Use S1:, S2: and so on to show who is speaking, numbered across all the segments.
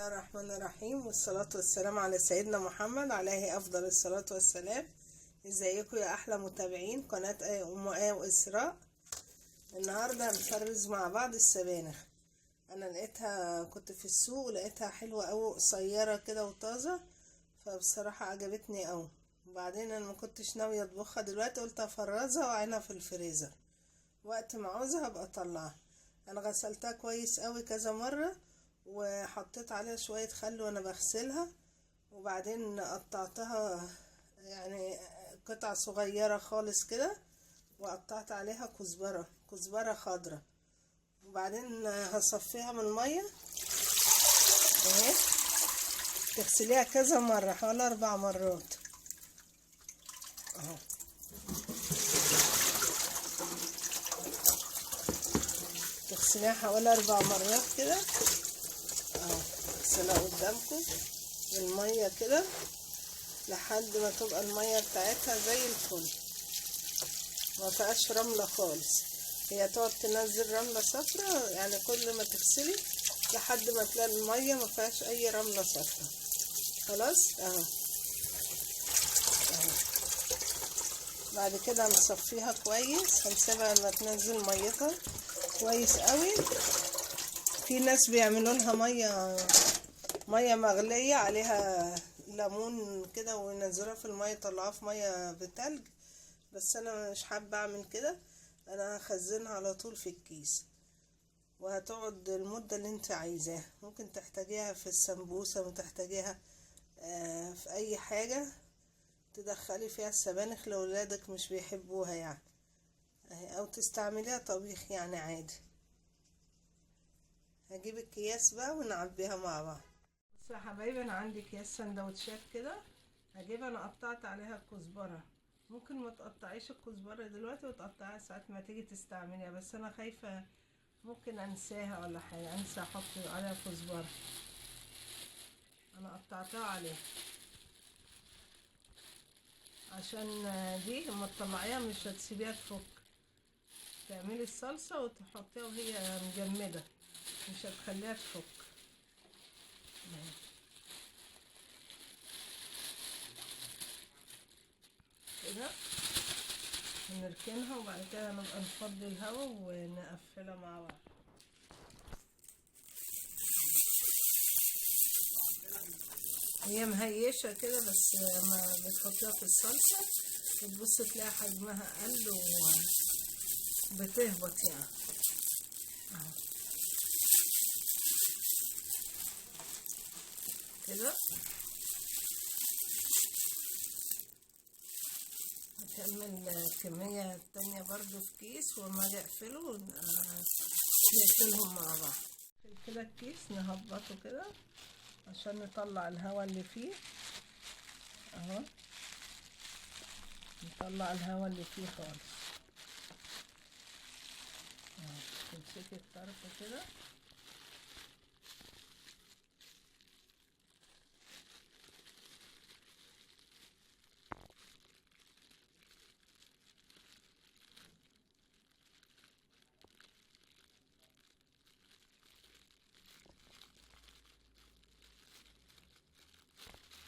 S1: الله الرحمن الرحيم، والصلاة والسلام على سيدنا محمد عليه أفضل الصلاة والسلام. ازيكم يا أحلى متابعين قناة أم آية وإسراء. النهاردة هنفرز مع بعض السبانخ. أنا لقيتها كنت في السوق ولقيتها حلوة أوي، قصيرة كده وطازة، فبصراحة عجبتني أوي. وبعدين أنا ما كنتش ناوية أطبخها دلوقتي، قلت أفرزها وأعينها في الفريزر وقت ما عاوزها أبقى أطلعها. أنا غسلتها كويس أوي كذا مرة، وحطيت عليها شوية خل وانا بغسلها، وبعدين قطعتها يعني قطع صغيرة خالص كده، وقطعت عليها كزبرة خضرة، وبعدين هصفيها من المية اهي. تغسليها كذا مرة، حوالي 4 مرات اهو. تغسليها حوالي 4 مرات كده اهو. اغسلها قدامكم بالمية كده لحد ما تبقى المية بتاعتها زي الفل، ما فيهاش رملة خالص. هي تقعد تنزل رملة صفرا، يعني كل ما تغسلي لحد ما تلاقي المية ما فيهاش اي رملة صفرا. خلاص اهو. بعد كده هنصفيها كويس، هنسيبها لما تنزل ميتها كويس قوي. في ناس بيعملوا لها ميه مغليه عليها ليمون كده وينزلوها في الميه، يطلعوها في ميه بتلج، بس انا مش حابه اعمل كده. انا هخزنها على طول في الكيس، وهتقعد المده اللي انت عايزاها. ممكن تحتاجيها في السمبوسه، وتحتاجيها في اي حاجه تدخلي فيها السبانخ لو ولادك مش بيحبوها يعني، او تستعمليها طبيخ يعني عادي. هجيب الكياس بقى ونعبيها مع بعض. بصوا يا حبايبي، انا عندي اكياس سندوتشات كده هجيبها. انا قطعت عليها الكزبره، ممكن ما تقطعيش الكزبره دلوقتي وتقطعيها ساعه ما تيجي تستعمليها، بس انا خايفه ممكن انساها ولا حاجه، انسى احط عليها كزبره. انا قطعتها عليها عشان دي لما تطلعيها مش هتسيبيها تفك. تعملي الصلصه وتحطيها وهي مجمده، مش هتخليها تفك كده. نركنها وبعد كده نبقى نفضي الهواء ونقفلها مع بعض. هي مهيشة كده، بس لما بتحطيها في الصلصة بتبص تلاقي حجمها قل وبتهبط يعني اهو كده. هكمل الكمية التانية برضو في كيس، وما اجي اقفله نقفلهم مع بعض. في كده الكيس نهبطه كده عشان نطلع الهواء اللي فيه اهو. نطلع الهواء اللي فيه خالص اهو. تمسكي الطرف كده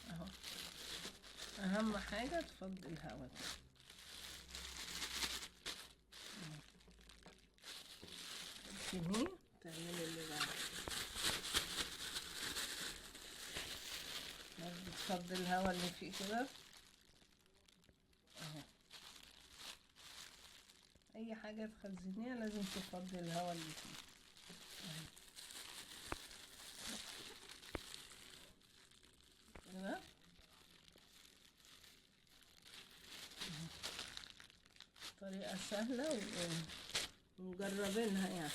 S1: اهو. اهم حاجة تفضي الهواء تركنيه، تعملي اللي بعده. بتفضي الهواء اللي فيه كده اهو. اي حاجة تخزنيها لازم تفضي الهواء اللي فيه اهو كده. طريقة سهلة ومجربينها يعني.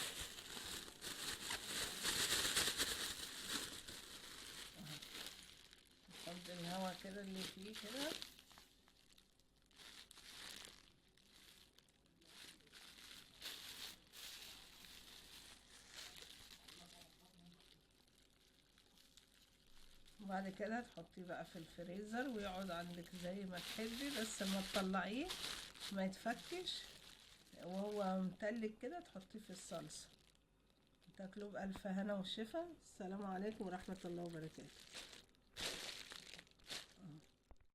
S1: نفضي الهواء كده اللي فيه كده وبعد كده تحطيه بقى في الفريزر ويقعد عندك زي ما تحبي، بس ما تطلعيه ما يتفكش وهو متلج كده. تحطيه في الصلصة تاكلوا بألف هنا وشفا. السلام عليكم ورحمة الله وبركاته.